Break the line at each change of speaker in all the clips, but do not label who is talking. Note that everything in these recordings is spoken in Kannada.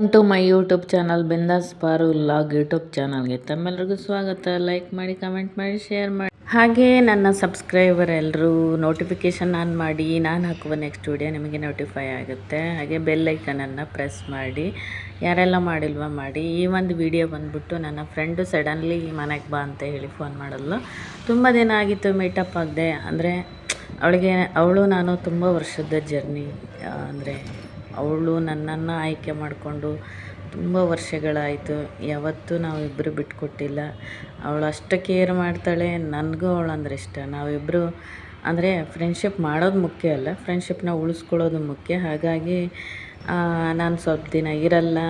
ಟು ಮೈ ಯೂಟ್ಯೂಬ್ ಚಾನಲ್ ಬಿಂದಾಸ್ ಪಾರು ವ್ಲಾಗ್ ಯೂಟ್ಯೂಬ್ ಚಾನಲ್ಗೆ ತಮ್ಮೆಲ್ಲರಿಗೂ ಸ್ವಾಗತ. ಲೈಕ್ ಮಾಡಿ, ಕಮೆಂಟ್ ಮಾಡಿ, ಶೇರ್ ಮಾಡಿ. ಹಾಗೆ ನನ್ನ ಸಬ್ಸ್ಕ್ರೈಬರ್ ಎಲ್ಲರೂ ನೋಟಿಫಿಕೇಷನ್ ಆನ್ ಮಾಡಿ. ನಾನು ಹಾಕುವ ನೆಕ್ಸ್ಟ್ ವಿಡಿಯೋ ನಿಮಗೆ ನೋಟಿಫೈ ಆಗುತ್ತೆ. ಹಾಗೆ ಬೆಲ್ ಐಕನನ್ನು ಪ್ರೆಸ್ ಮಾಡಿ. ಯಾರೆಲ್ಲ ಮಾಡಿಲ್ವ ಮಾಡಿ. ಈ ಒಂದು ವಿಡಿಯೋ ಬಂದುಬಿಟ್ಟು ನನ್ನ ಫ್ರೆಂಡು ಸಡನ್ಲಿ ಮನೆಗೆ ಬಾ ಅಂತ ಹೇಳಿ ಫೋನ್ ಮಾಡಲ್ಲ. ತುಂಬ ದಿನ ಆಗಿತ್ತು ಮೀಟಪ್ ಆಗದೆ. ಅಂದರೆ ಅವಳು ನಾನು ತುಂಬ ವರ್ಷದ ಜರ್ನಿ. ಅಂದರೆ ಅವಳು ನನ್ನನ್ನು ಆಯ್ಕೆ ಮಾಡಿಕೊಂಡು ತುಂಬ ವರ್ಷಗಳಾಯಿತು. ಯಾವತ್ತೂ ನಾವಿಬ್ಬರು ಬಿಟ್ಕೊಟ್ಟಿಲ್ಲ. ಅವಳು ಅಷ್ಟು ಕೇರ್ ಮಾಡ್ತಾಳೆ. ನನಗೂ ಅವಳು ಅಂದರೆ ಇಷ್ಟ. ನಾವಿಬ್ಬರು ಅಂದರೆ ಫ್ರೆಂಡ್ಶಿಪ್ ಮಾಡೋದು ಮುಖ್ಯ ಅಲ್ಲ, ಫ್ರೆಂಡ್ಶಿಪ್ನ ಉಳಿಸ್ಕೊಳ್ಳೋದು ಮುಖ್ಯ. ಹಾಗಾಗಿ ನಾನು ಸ್ವಲ್ಪ ದಿನ ಇರಲ್ಲ,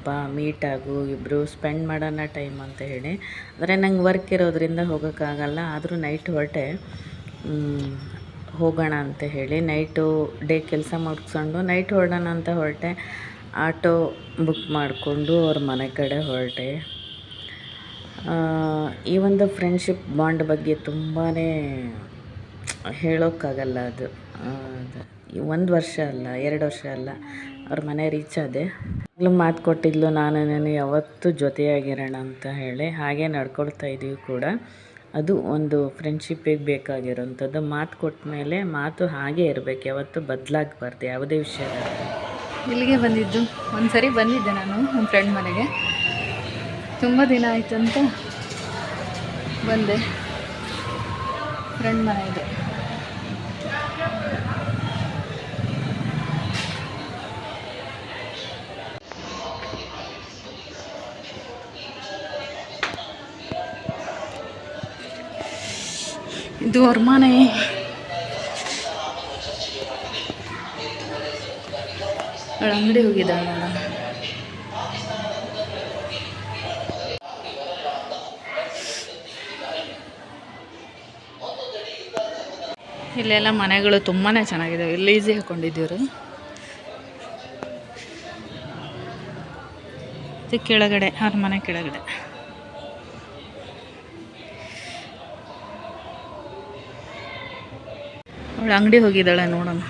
ಬಾ ಮೀಟ್ ಆಗು, ಇಬ್ಬರು ಸ್ಪೆಂಡ್ ಮಾಡೋಣ ಟೈಮ್ ಅಂತ ಹೇಳಿ. ಅಂದರೆ ನಂಗೆ ವರ್ಕ್ ಇರೋದ್ರಿಂದ ಹೋಗೋಕ್ಕಾಗಲ್ಲ. ಆದರೂ ನೈಟ್ ಹೊರಟೆ ಹೋಗೋಣ ಅಂತ ಹೇಳಿ. ಡೇ ಕೆಲಸ ಮುಗಿಸ್ಕೊಂಡು ನೈಟ್ ಹೊರಡೋಣ ಅಂತ ಹೊರಟೆ. ಆಟೋ ಬುಕ್ ಮಾಡಿಕೊಂಡು ಅವ್ರ ಮನೆ ಕಡೆ ಹೊರಟೆ. ಈ ಒಂದು ಫ್ರೆಂಡ್ಶಿಪ್ ಬಾಂಡ್ ಬಗ್ಗೆ ತುಂಬಾ ಹೇಳೋಕ್ಕಾಗಲ್ಲ. ಅದು 1 ವರ್ಷ ಅಲ್ಲ, 2 ವರ್ಷ ಅಲ್ಲ, ಅವ್ರ ಮನೆ ರೀಚ್ ಆದೆ. ಮಾತು ಕೊಟ್ಟಿದ್ಲು ನಾನು ಯಾವತ್ತೂ ಜೊತೆಯಾಗಿರೋಣ ಅಂತ ಹೇಳಿ. ಹಾಗೆ ನಡ್ಕೊಳ್ತಾ ಇದ್ದೀವಿ ಕೂಡ. ಅದು ಒಂದು ಫ್ರೆಂಡ್ಶಿಪ್ಪಿಗೆ ಬೇಕಾಗಿರೋಂಥದ್ದು. ಮಾತು ಕೊಟ್ಟ ಮೇಲೆ ಮಾತು ಹಾಗೆ ಇರಬೇಕು, ಯಾವತ್ತೂ ಬದಲಾಗಬಾರ್ದು ಯಾವುದೇ ವಿಷಯದಲ್ಲಿ.
ಇಲ್ಲಿಗೆ ಬಂದಿದ್ದು, ಒಂದು ಸರಿ ಬಂದಿದ್ದೆ ನಾನು ನಮ್ಮ ಫ್ರೆಂಡ್ ಮನೆಗೆ. ತುಂಬ ದಿನ ಆಯಿತು ಅಂತ ಬಂದೆ. ಫ್ರೆಂಡ್ ಮನೆ ಇದೆ. ಇದು ಅವ್ರ ಮನೆ. ಅವಳು ಅಂಗಡಿ ಹೋಗಿದ್ದಾಳೆ ನೋಡ. ಇಲ್ಲೆಲ್ಲ ಮನೆಗಳು ತುಂಬಾ ಚೆನ್ನಾಗಿದ್ದಾವೆ. ಇಲ್ಲಿ ಈಸಿ ಹಾಕೊಂಡಿದ್ದೀವ್ರು. ಇದು ಕೆಳಗಡೆ, ಅವ್ರ ಮನೆ ಕೆಳಗಡೆ. ಅವಳು ಅಂಗಡಿ ಹೋಗಿದ್ದಾಳೆ ನೋಡೋಣ.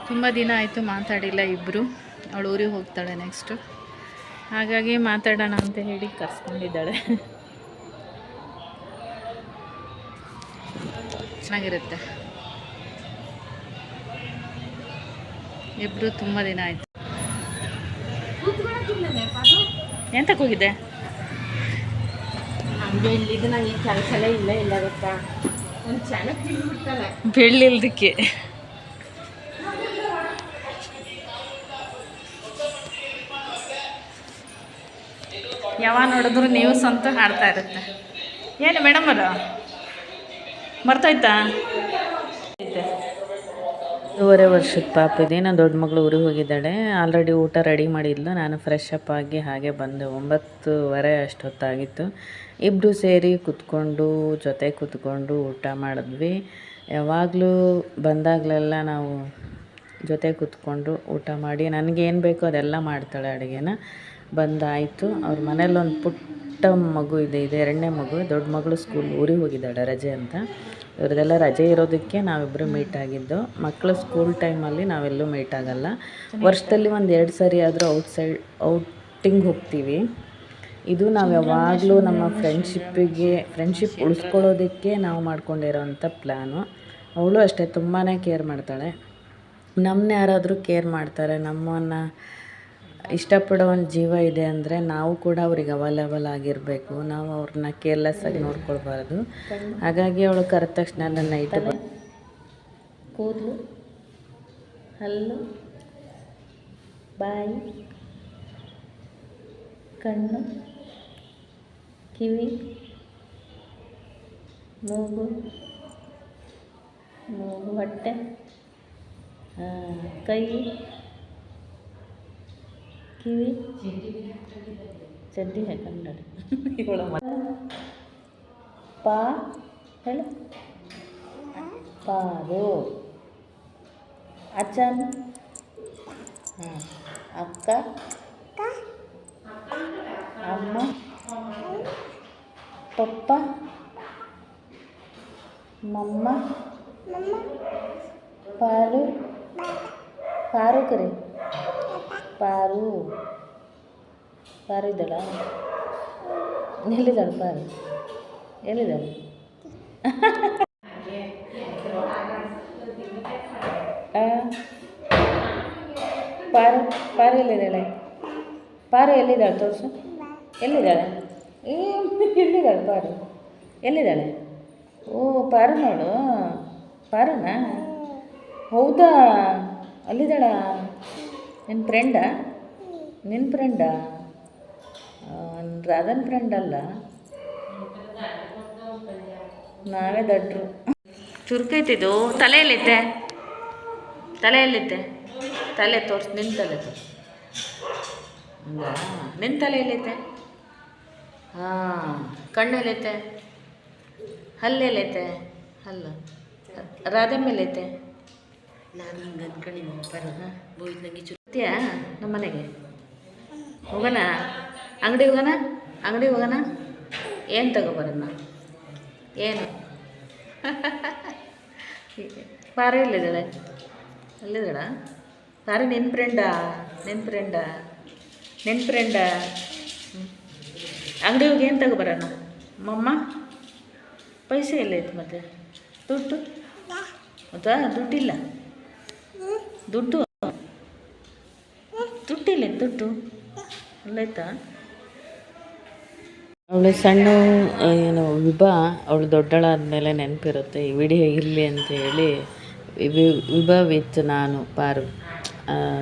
ತುಂಬ ದಿನ ಆಯಿತು ಮಾತಾಡಿಲ್ಲ ಇಬ್ಬರು. ಅವಳು ಊರಿಗೆ ಹೋಗ್ತಾಳೆ ನೆಕ್ಸ್ಟು. ಹಾಗಾಗಿ ಮಾತಾಡೋಣ ಅಂತ ಹೇಳಿ ಕರ್ಸ್ಕೊಂಡಿದ್ದಾಳೆ. ಚೆನ್ನಾಗಿರುತ್ತೆ. ಇಬ್ಬರು ತುಂಬ ದಿನ ಆಯಿತು. ಎಂತಕ್ಕೆ ಹೋಗಿದ್ದೆ?
ಬೆಳ್ಳಿದ್ದು ನನಗೆ ಕೆಲಸನೇ ಇಲ್ಲ ಗೊತ್ತಾ. ಒಂದು ಚೆನ್ನಾಗಿ ತಿಂದ್ಬಿಡ್ತಾಳೆ
ಬೆಳ್ಳಿಲ್ದಕ್ಕೆ. ಯಾವಾಗ ನೋಡಿದ್ರು ನ್ಯೂಸ್ ಅಂತ ಹಾಡ್ತಾ ಇರುತ್ತೆ. ಏನು ಮೇಡಮ್ ಅಲ್ಲ ಮರ್ತೋಯ್ತಾ?
2.5 ವರ್ಷದ ಪಾಪ ಇದೆ. ನಾನು ದೊಡ್ಡ ಮಗಳು ಊರಿಗೆ ಹೋಗಿದ್ದಾಳೆ. ಆಲ್ರೆಡಿ ಊಟ ರೆಡಿ ಮಾಡಿದ್ಲು. ನಾನು ಫ್ರೆಶ್ ಅಪ್ ಆಗಿ ಹಾಗೆ ಬಂದೆ. 9:30 ಅಷ್ಟೊತ್ತಾಗಿತ್ತು. ಇಬ್ಬರು ಸೇರಿ ಜೊತೆ ಕೂತ್ಕೊಂಡು ಊಟ ಮಾಡಿದ್ವಿ. ಯಾವಾಗಲೂ ಬಂದಾಗಲೆಲ್ಲ ನಾವು ಜೊತೆ ಕೂತ್ಕೊಂಡು ಊಟ ಮಾಡಿ ನನಗೇನು ಬೇಕೋ ಅದೆಲ್ಲ ಮಾಡ್ತಾಳೆ ಅಡುಗೆನ. ಬಂದಾಯಿತು. ಅವ್ರ ಮನೇಲಿ ಒಂದು ಪುಟ್ಟ ಮಗು ಇದೆ, 2ನೇ ಮಗು. ದೊಡ್ಡ ಮಗಳು ಊರಿಗೆ ಹೋಗಿದ್ದಾಳೆ ರಜೆ ಅಂತ. ಇವ್ರದ್ದೆಲ್ಲ ರಜೆ ಇರೋದಕ್ಕೆ ನಾವಿಬ್ಬರು ಮೀಟ್ ಆಗಿದ್ದು. ಮಕ್ಕಳು ಸ್ಕೂಲ್ ಟೈಮಲ್ಲಿ ನಾವೆಲ್ಲೂ ಮೀಟ್ ಆಗಲ್ಲ. ವರ್ಷದಲ್ಲಿ 1-2 ಸರಿ ಆದರೂ ಔಟಿಂಗ್ ಹೋಗ್ತೀವಿ. ಇದು ನಾವು ಯಾವಾಗಲೂ ನಮ್ಮ ಫ್ರೆಂಡ್ಶಿಪ್ ಉಳಿಸ್ಕೊಳ್ಳೋದಕ್ಕೆ ನಾವು ಮಾಡ್ಕೊಂಡಿರೋವಂಥ ಪ್ಲ್ಯಾನು. ಅವಳು ಅಷ್ಟೇ ತುಂಬಾ ಕೇರ್ ಮಾಡ್ತಾಳೆ. ನಮ್ಮನ್ನ ಯಾರಾದರೂ ಕೇರ್ ಮಾಡ್ತಾರೆ, ನಮ್ಮನ್ನು ಇಷ್ಟಪಡೋ ಒಂದು ಜೀವ ಇದೆ ಅಂದರೆ ನಾವು ಕೂಡ ಅವ್ರಿಗೆ ಅವೈಲೇಬಲ್ ಆಗಿರಬೇಕು. ನಾವು ಅವ್ರನ್ನ ಕೇರ್ಲೆಸ್ಸಾಗಿ ನೋಡ್ಕೊಳ್ಬಾರ್ದು. ಹಾಗಾಗಿ ಅವಳು ಕರೆದ ತಕ್ಷಣ ನನ್ನ ಕೂದಲು, ಹಲ್ಲು, ಬಾಯಿ, ಕಣ್ಣು, ಕಿವಿ, ಮೂಗು, ಹೊಟ್ಟೆ, ಕೈ, ಕಿವಿ, ಚಡ್ಡಿ ಹಾಕೊಂಡು ಪಾ ಹೇಳು, ಪಾರು, ಅಚ್ಚನ್, ಅಕ್ಕ, ಅಮ್ಮ, ಪಪ್ಪ, ಮಮ್ಮ, ಪಾರು ಪಾರು ಕರಿ ಪಾರು ಪಾರು ಇದ್ದಾಳ ಎಲ್ಲಿದ್ದಾಳೆ ಪಾರು ಎಲ್ಲಿದ್ದಾಳೆ ಪಾರು ಪಾರು ಎಲ್ಲಿದ್ದಾಳೆ ಪಾರು ಎಲ್ಲಿದ್ದಾಳೆ ತೋರಿಸು ಎಲ್ಲಿದ್ದಾಳೆ ಎಲ್ಲಿದ್ದಾಳೆ ಪಾರು ಎಲ್ಲಿದ್ದಾಳೆ ಓ ಪಾರು ನೋಡು ಪಾರುನಾ ಹೌದಾ ಅಲ್ಲಿದ್ದಾಳ ನಿನ್ನ ಫ್ರೆಂಡಾ ನಿನ್ನ ಫ್ರೆಂಡಾ ರಾಧನ್ ಫ್ರೆಂಡ್ ಅಲ್ಲ ನಾವೇ ದಡ್ರು ಚುರುಕೈತಿದ್ದು ತಲೆಯಲ್ಲಿತ್ತೆ ತಲೆಯಲ್ಲಿತ್ತೆ ತಲೆ ತೋರಿಸಿ ನಿನ್ನ ತಲೆ ತೋರಿಸಿ ಹೌದಾ ನಿನ್ನ ತಲೆ ಎಲ್ಲೈತೆ ಹಾಂ ಕಣ್ಣೆಲ್ಲೈತೆ ಹಲ್ಲೆಲ್ಲೈತೆ ಹಲ್ಲು ರಾಧೆ ಮೇಲೈತೆ ನಾನು ಹಿಂಗೆ ಅಂದ್ಕೊಂಡಿದ್ದೀನಿ ಬರೋಣ ಬೋಯ್ದು ನನಗೆ ಚುತ್ತಿಯಾ ನಮ್ಮ ಮನೆಗೆ ಹೋಗೋಣ ಅಂಗಡಿ ಹೋಗೋಣ ಏನು ತಗೋಬರೋಣ ಏನು ಪಾರು ಎಲ್ಲಿದ್ದಾಳೆ ಅಲ್ಲಿದ್ದಾಳ ಪಾರು ನಿನ್ನ ಫ್ರೆಂಡಾ ಅಂಗಡಿ ಹೋಗಿ ಏನು ತಗೋಬರೋಣ ಮಮ್ಮ ಪೈಸೆ ಎಲ್ಲೈತೆ ಮತ್ತೆ ದುಡ್ಡು ಹೌದಾ ದುಡ್ಡಿಲ್ಲ ದುಡ್ಡಿಲ್ಲ ದುಡ್ಡು ಅಲ್ಲೈತಾ ಅವಳು ಸಣ್ಣ ಏನು ವಿಭಾ ಅವಳು ದೊಡ್ಡಳಾದಮೇಲೆ ನೆನಪಿರುತ್ತೆ ಈ ವಿಡಿಯೋ ಇರಲಿ ಅಂತೇಳಿ ವಿಭಾ ವಿತ್ ನಾನು ಪಾರು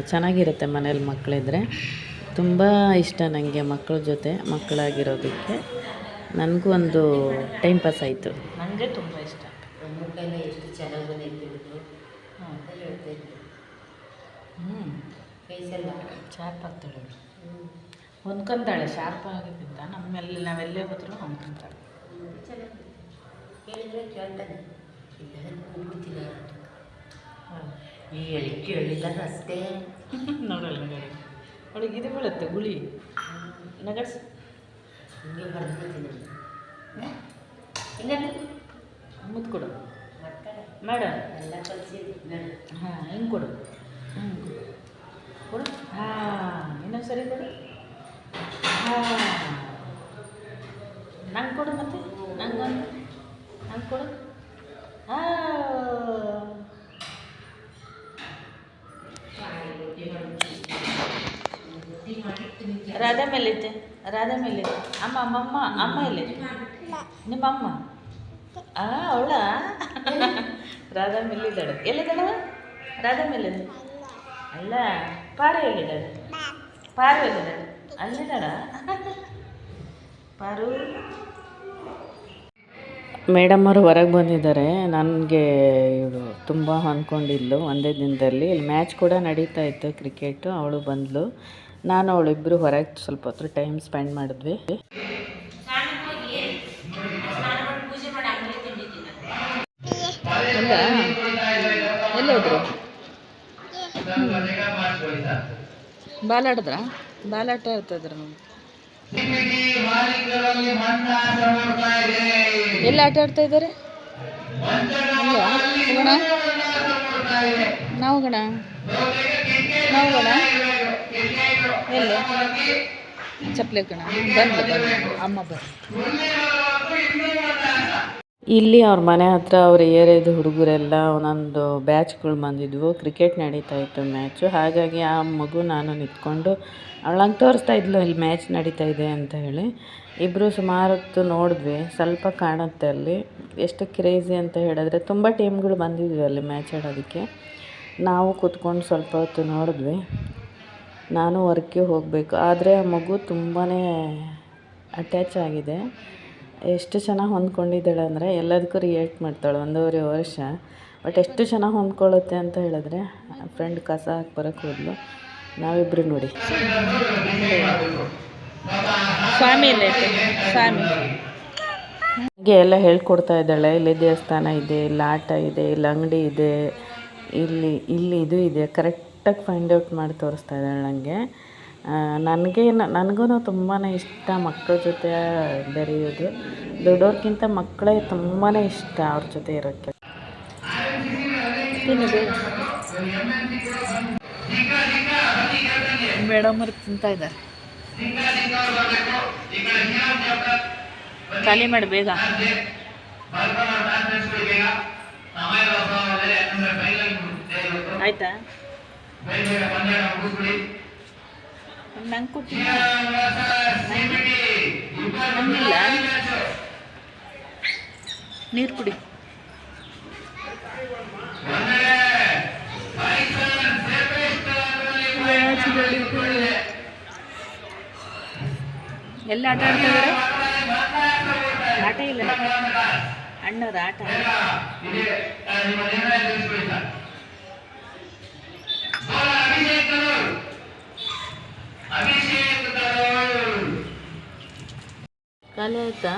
ಚೆನ್ನಾಗಿರುತ್ತೆ ಮನೇಲಿ ಮಕ್ಕಳಿದ್ರೆ ತುಂಬ ಇಷ್ಟ ನನಗೆ ಮಕ್ಕಳ ಜೊತೆ ಮಕ್ಕಳಾಗಿರೋದಕ್ಕೆ ನನಗೂ ಒಂದು ಟೈಮ್ ಪಾಸ್ ಆಯಿತು ನನಗೆ ತುಂಬ ಇಷ್ಟ
ಮುಖೆಲ್ಲ ಎಷ್ಟು ಚೆನ್ನಾಗಿ ಬಂದಿದ್ದು ಅಂತ ಹೇಳ್ತಾ ಇದ್ದೆ ಫೇಸೆಲ್ಲ
ಶಾರ್ಪ್ ಆಗ್ತಾಳೆ ಹೊಂದ್ಕೊಂತಾಳೆ ಶಾರ್ಪ್ ಆಗಿದ್ದ ನಾವೆಲ್ಲೇ ಹೋದರೂ ಹೊಂದ್ಕೊಂತಾಳೆ
ಚೆನ್ನಾಗಿ ಹೇಳಿದ್ರೆ ಕೇಳ್ತಾನೆ ಇಲ್ಲ ಹೋಗ್ಬಿಡ್ತೀನಿ ಈ ಹೇಳಿಲ್ಲ ಅಷ್ಟೇ
ನೋಡಲ್ಲ ನಗಡಿ ಅವಳಿಗೆ ಇದು ಬೀಳುತ್ತೆ ಗುಳಿ ನಗಡ್ಸಿ
ಹಿಂಗೆ ಬರ್ದ್ಬಿಡ್ತೀನಿ ಹಿಂಗೆ
ಮುತ್ತು ಕೊಡು
ಮಾಡ್ತಾರೆ
ಮೇಡಮ್
ಎಲ್ಲ ಕಲಿಸಿದ್ದು
ಹಾಂ ಹಿಂಗೆ ಕೊಡು ಕೊಡು ಹಾಂ ಇನ್ನೊಂದು ಸರಿ ಕೊಡು ಹಾಂ ನಂಗೆ ಕೊಡು ಮತ್ತೆ ನಂಗೆ ಕೊಡು ರಾಧಾ ಮೇಲೈತೆ ಅಮ್ಮ ಎಲ್ಲಿದೆ ನಿಮ್ಮಮ್ಮ ಅವಳ ರಾಧಾ ಮೇಲಿದ್ದಾಳೆ ಎಲ್ಲಿದ್ದಾಳ ರಾಧಾ ಮೇಲಿದೆ ಅಲ್ಲ ಪಾರು ಎಲ್ಲಿದ್ದಾಳೆ ಅಲ್ಲಿದ್ದಾಳ ಪಾರು ಮೇಡಮ್ ಅವರು ಹೊರಗೆ ಬಂದಿದ್ದಾರೆ ನನಗೆ ಇವಳು ತುಂಬ ಅಂದ್ಕೊಂಡಿದ್ಲು ಒಂದೇ ದಿನದಲ್ಲಿ ಇಲ್ಲಿ ಮ್ಯಾಚ್ ಕೂಡ ನಡೀತಾ ಇತ್ತು ಕ್ರಿಕೆಟು ಅವಳು ಬಂದಳು ನಾನು ಅವಳಿಬ್ಬರು ಹೊರಗೆ ಸ್ವಲ್ಪ ಹೊತ್ತು ಟೈಮ್ ಸ್ಪೆಂಡ್ ಮಾಡಿದ್ವಿ ಅಲ್ಲ ಎಲ್ಲೋದ್ರು ಬಾಲಾಡಿದ್ರ ಬಾಲಾಟ ಆಡ್ತಾಯಿದ್ರು ಎಲ್ಲ ಆಟ ಆಡ್ತಾ ಇದ್ದಾರೆ ಹೋಗೋಣ ನಾವು ಹೋಗೋಣ ಎಲ್ಲಿ ಚಪ್ಪಲಿ ಕಣ ಬಂದು ಅಮ್ಮ ಇಲ್ಲಿ ಅವ್ರ ಮನೆ ಹತ್ರ ಅವ್ರ ಏರಿಯಾದ ಹುಡುಗರೆಲ್ಲ ಒಂದೊಂದು ಬ್ಯಾಚ್ಗಳು ಬಂದಿದ್ವು ಕ್ರಿಕೆಟ್ ನಡೀತಾ ಇತ್ತು ಮ್ಯಾಚು ಹಾಗಾಗಿ ಆ ಮಗು ನಾನು ನಿಂತ್ಕೊಂಡು ಅವಳಂಗೆ ತೋರಿಸ್ತಾ ಇದ್ಲು ಇಲ್ಲಿ ಮ್ಯಾಚ್ ನಡೀತಾ ಇದೆ ಅಂತ ಹೇಳಿ ಇಬ್ಬರು ಸುಮಾರು ಹೊತ್ತು ನೋಡಿದ್ವಿ ಸ್ವಲ್ಪ ಕಾಣುತ್ತೆ ಅಲ್ಲಿ ಎಷ್ಟು ಕ್ರೇಜಿ ಅಂತ ಹೇಳಿದ್ರೆ ತುಂಬ ಟೀಮ್ಗಳು ಬಂದಿದ್ವಿ ಅಲ್ಲಿ ಮ್ಯಾಚ್ ಆಡೋದಕ್ಕೆ ನಾವು ಕೂತ್ಕೊಂಡು ಸ್ವಲ್ಪ ಹೊತ್ತು ನೋಡಿದ್ವಿ ನಾನು ವರ್ಕ್ಗೆ ಹೋಗಬೇಕು ಆದರೆ ಆ ಮಗು ತುಂಬಾ ಅಟ್ಯಾಚ್ ಆಗಿದೆ ಎಷ್ಟು ಚೆನ್ನಾಗಿ ಹೊಂದ್ಕೊಂಡಿದ್ದಾಳೆ ಅಂದರೆ ಎಲ್ಲದಕ್ಕೂ ರಿಯಾಕ್ಟ್ ಮಾಡ್ತಾಳೆ 1.5 ವರ್ಷ ಬಟ್ ಎಷ್ಟು ಚೆನ್ನಾಗಿ ಹೊಂದ್ಕೊಳ್ಳುತ್ತೆ ಅಂತ ಹೇಳಿದ್ರೆ ಫ್ರೆಂಡ್ ಕಸ ಹಾಕಿ ಬರೋಕ್ಕೆ ಹೋದ್ಲು ನಾವಿಬ್ಬರು ನೋಡಿ ಸ್ವಾಮಿ ಹೀಗೆ ಎಲ್ಲ ಹೇಳ್ಕೊಡ್ತಾ ಇದ್ದಾಳೆ ಇಲ್ಲಿ ದೇವಸ್ಥಾನ ಇದೆ ಇಲ್ಲಿ ಆಟ ಇದೆ ಇಲ್ಲಿ ಅಂಗಡಿ ಇದೆ ಇಲ್ಲಿ ಇದು ಇದೆ ಕರೆಕ್ಟಾಗಿ ಫೈಂಡ್ ಔಟ್ ಮಾಡಿ ತೋರಿಸ್ತಾ ಇದ್ದಾಳೆ ನನಗೆ ನನಗೂ ತುಂಬಾ ಇಷ್ಟ ಮಕ್ಕಳ ಜೊತೆ ಬೆರೆಯೋದು ದೊಡ್ಡವ್ರಿಗಿಂತ ಮಕ್ಕಳೇ ತುಂಬಾ ಇಷ್ಟ ಅವ್ರ ಜೊತೆ ಇರೋಕ್ಕೆ
ತಿನ್ನು ಬೇಗ. ಮೇಡಮ್ ಅವ್ರು ತಿಂತಾ ಇದ್ದಾರೆ. ಖಾಲಿ ಮಾಡಿ ಬೇಗ. ಆಯ್ತಾ? ನಂಗೆ ಕೊಟ್ಟಿಲ್ಲ, ನಂಗಿಲ್ಲ. ನೀರು ಕುಡಿ. ಎಲ್ಲ ಆಟ ಆಡ್ತಿದ್ದಾರೆ. ಆಟ ಇಲ್ಲ, ಅಣ್ಣವ್ರ ಆಟ. ಖಾಲಿ ಆಯ್ತಾ?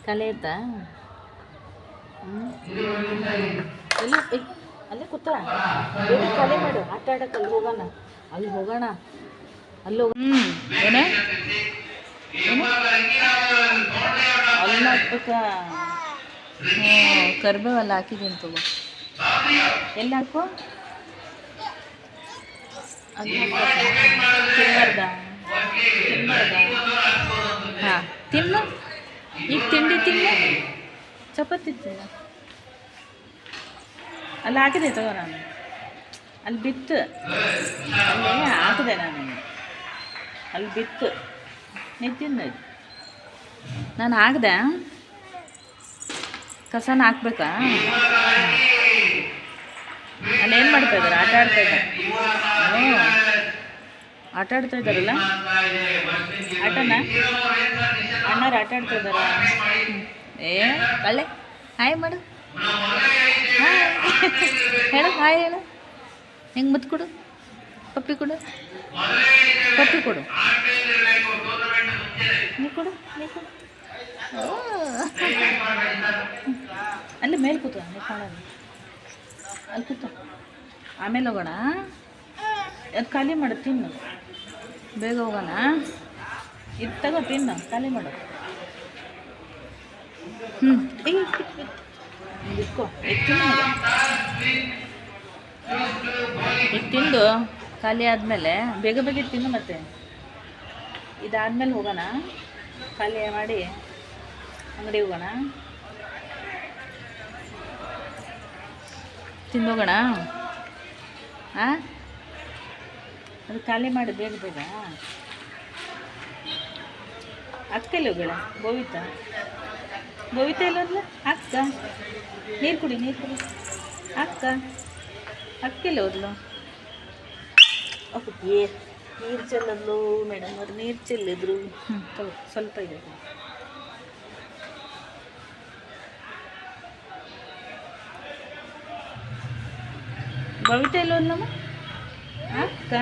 ಖಾಲಿ ಆಯ್ತಾ? ಎಲ್ಲಿ ಅಲ್ಲೇ ಕೂತ ಬೇಗ ಖಾಲಿ ಮಾಡು. ಆಟ ಆಡಕ್ಕೆ ಅಲ್ಲಿ ಹೋಗೋಣ, ಅಲ್ಲಿ ಹೋಗೋಣ, ಅಲ್ಲಿ ಹೋಗೋಣ. ಏನೇ ಅಲ್ಲ ಹಾಕ್ಬೇಕಾ? ಕರ್ಬೇವಲ್ಲ ಹಾಕಿದ್ದೀನಿ ತಗೋ. ಎಲ್ಲಿ ಹಾಕು? ಅದು ತಿನ್ಬಾರ್ದ? ಹಾಂ ತಿನ್ನು. ಈಗ ತಿಂಡಿ ತಿನ್ನು. ಚಪಾತಿ ತಿನ್ನು. ಅಲ್ಲಿ ಹಾಕಿದೆ ತಗೋ. ನಾನು ಅಲ್ಲಿ ಬಿತ್ತು, ಅಲ್ಲಿ ಹಾಕಿದೆ ನಾನು. ಅಲ್ಲಿ ಬಿತ್ತು, ನೀವು ತಿನ್ನು. ನಾನು ಹಾಕ್ದೆ. ಕಸನ ಹಾಕ್ಬೇಕಾ? ಅಲ್ಲೇನು ಮಾಡ್ತಾ ಇದ್ದಾರೆ? ಆಟ ಆಡ್ತಾ ಇದ್ದಾರೆ. ಹ್ಞೂ, ಆಟ ಆಡ್ತಾ ಇದ್ದಾರಲ್ಲ ಆಟನ. ಅಣ್ಣರು ಆಟ ಆಡ್ತಾ ಇದ್ದಾರ. ಏ ಕಳ್ಳೆ, ಹಾಯ್ ಮಾಡು. ಹಾಯ್ ಹೇಳು, ಹಾಯ್ ಹೇಳು. ಹೆಂಗೆ ಮುತ್ತು ಕೊಡು, ಪಪ್ಪಿ ಕೊಡು, ಪಪ್ಪಿ ಕೊಡು. ನೀ ಕೊಡು, ನೀ ಕೊಡು. ಅಲ್ಲಿ ಮೇಲೆ ಕೂತ, ನೀ ಕಾಣಲ್ಲ. ಅಲ್ಲಿ ಕೂತ, ಆಮೇಲೆ ಹೋಗೋಣ. ಅದು ಖಾಲಿ ಮಾಡು, ತಿನ್ನು. ಬೇಗ ಹೋಗೋಣ. ಇದು ತಗೋ, ತಿನ್ನು, ಖಾಲಿ ಮಾಡು. ಇಟ್ಕೋ, ಈಗ ತಿಂದು ಖಾಲಿ ಆದಮೇಲೆ ಬೇಗ ಬೇಗ ತಿನ್ನು. ಮತ್ತೆ ಇದಾದ್ಮೇಲೆ ಹೋಗೋಣ. ಖಾಲಿ ಮಾಡಿ ಅಂಗಡಿ ಹೋಗೋಣ, ತಿಂದೋಗೋಣ. ಹಾಂ, ಅದು ಖಾಲಿ ಮಾಡಿ ಬೇಗ ಬೇಗ. ಅಕ್ಕಲ್ಲಿ ಹೋಗೋಣ. ಬೋವಿತಾ ಇಲ್ಲಲ್ಲ ಅಕ್ಕ. ನೀರು ಕುಡಿ, ನೀರು ಕುಡಿ. ಅಕ್ಕ ಅಕ್ಕೆಲ್ಲ ಹೋದ್ಲು. ನೀರು ಚೆಲ್ಲದ್ಲು ಮೇಡಮ್ ಅವ್ರು, ನೀರು ಚೆಲ್ಲಿದ್ರು. ತಗೋ, ಸ್ವಲ್ಪ ಇದೆ. ಬವಿತಾ ಎಲ್ಲ ಹೋದ್ಲಮ್ಮ. ಅಕ್ಕ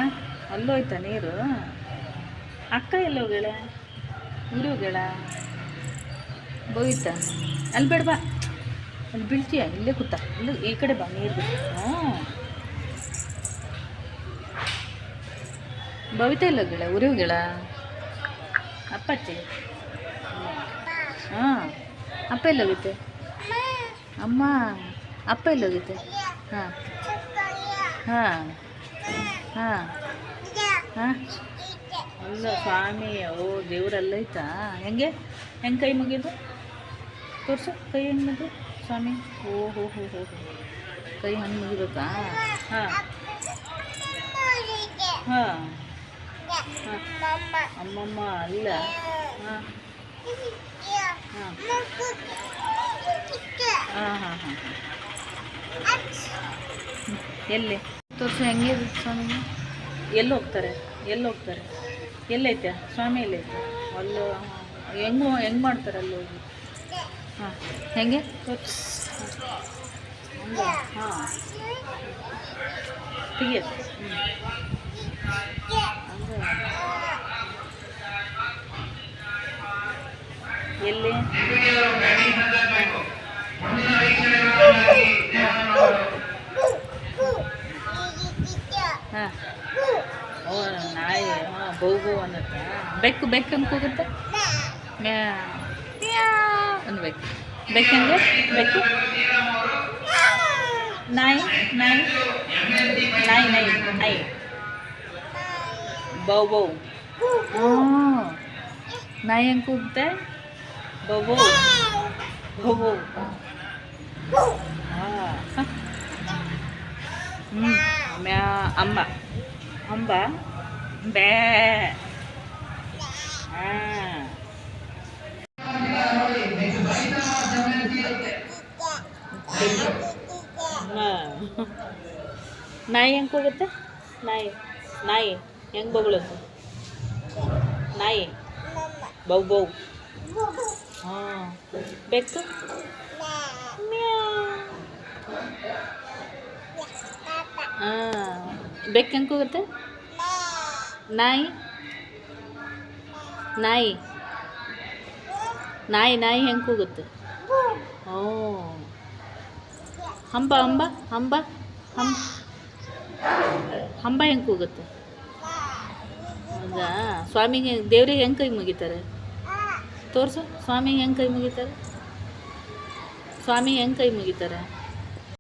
ಅಲ್ಲೋಯ್ತಾ ನೀರು? ಅಕ್ಕ ಎಲ್ಲ ಹೋಗ್ಯಾಳ? ಊರು ಹೋಗ್ಯಾಳ? ಬವಿತಾ ಅಲ್ಲಿ ಬೇಡ ಬಾ, ಅಲ್ಲಿ ಬೀಳ್ತೀಯ. ಇಲ್ಲೇ ಕೂತ, ಇಲ್ಲ ಈ ಕಡೆ ಬಾ, ನೀರು ಬಿಟ್ಟು. ಹ್ಞೂ, ಬವಿತಾ ಎಲ್ಲ ಹೋಗ್ಯಾಳ? ಊರು ಹೋಗ್ಯಾಳ? ಅಪ್ಪಾಚಿ? ಹಾಂ, ಅಪ್ಪ ಎಲ್ಲ ಹೋಗುತ್ತೆ? ಅಮ್ಮ ಅಪ್ಪ ಎಲ್ಲ ಹೋಗುತ್ತೆ? ಹಾಂ ಹಾಂ ಹಾಂ ಹಾಂ. ಅಲ್ಲ ಸ್ವಾಮಿ, ಓ ದೇವರೆಲ್ಲ ಐತಾ? ಹೆಂಗೆ ಕೈ ಮುಗಿಯೋದು? ತೋರಿಸು ಕೈ ಹೆಂಗೆ ಮುಗಿದು ಸ್ವಾಮಿ. ಓ ಹೋ ಹೋ ಹೋ ಹೋ, ಕೈ ಹಂಗೆ ಮುಗಿಬೇಕಾ? ಹಾಂ ಹಾಂ ಹಾಂ. ಅಮ್ಮಮ್ಮ ಅಲ್ಲ. ಹಾಂ ಹಾಂ ಹಾಂ ಹಾಂ ಹಾಂ. ಎಲ್ಲಿ ತೋರಿಸು ಹೆಂಗೆ ಸ್ವಾಮಿ? ಎಲ್ಲಿ ಹೋಗ್ತಾರೆ? ಎಲ್ಲೈತೆ ಸ್ವಾಮಿ? ಎಲ್ಲೈತೆ? ಅಲ್ಲೋ ಹೆಂಗೆ ಮಾಡ್ತಾರೆ ಅಲ್ಲಿ ಹೋಗಿ? ಹಾಂ, ಹೆಂಗೆ ತೋರಿಸು. ಹಂಗೆ ಹಾಂ, ತೆಗಿಯೋದು. ಹಂಗೆ ಎಲ್ಲಿ? ಹಾಂ, ಓ ನಾಯಿ. ಹಾಂ, ಬೌ ಬೌ ಅನ್ನತ್ತ. ಬೆಕ್ಕು ಬೆಕ್ಕು ಅಂತ ಹೋಗುತ್ತೆ. ಮ್ಯಾ ಮ್ಯಾ ಅನ್ಬೇಕು. ಬೆಕ್ಕಂಗೆ ಬೆಕ್ಕು. ನಾಯಿ ನಾಯಿ ನಾಯಿ ನಾಯಿ ನಾಯಿ ಬೌ ಬೌ. ನಾಯಿ ಹೆಂಗೆ ಕೂಗುತ್ತೆ? ಬೌ ಬೌ ಬೌ ಬೌ. ಮ್ಯಾ ಅಂಬ ಅಂಬ ಬ್ಯಾ. ನಾಯಿ ಹೆಂಗೆ ಹೋಗುತ್ತೆ? ನಾಯಿ ನಾಯಿ ಹೆಂಗೆ ಬೊಗಳುತ್ತೆ? ನಾಯಿ ಬೌ ಬೌ. ಹಾಂ. ಬೆಕ್ಕು ಹಾಂ. ಬೆಕ್ಕು ಹೆಂಗೆ ಹೋಗುತ್ತೆ? ನಾಯಿ ನಾಯಿ ನಾಯಿ ನಾಯಿ ಹೆಂಗೆ ಹೋಗುತ್ತೆ? ಓ. ಹಂಬ ಹಂಬ ಹಂಬ ಹಂಬ ಹಂಬ ಹೆಂಗೆ ಹೋಗುತ್ತೆ? ಹೌದಾ? ಸ್ವಾಮಿಗೆ ದೇವ್ರಿಗೆ ಹೆಂಗೆ ಕೈ ಮುಗಿತಾರೆ? ತೋರಿಸು. ಸ್ವಾಮಿಗೆ ಹೆಂಗೆ ಕೈ ಮುಗಿತಾರೆ? ಸ್ವಾಮಿ ಹೆಂಗೆ ಕೈ ಮುಗಿತಾರೆ?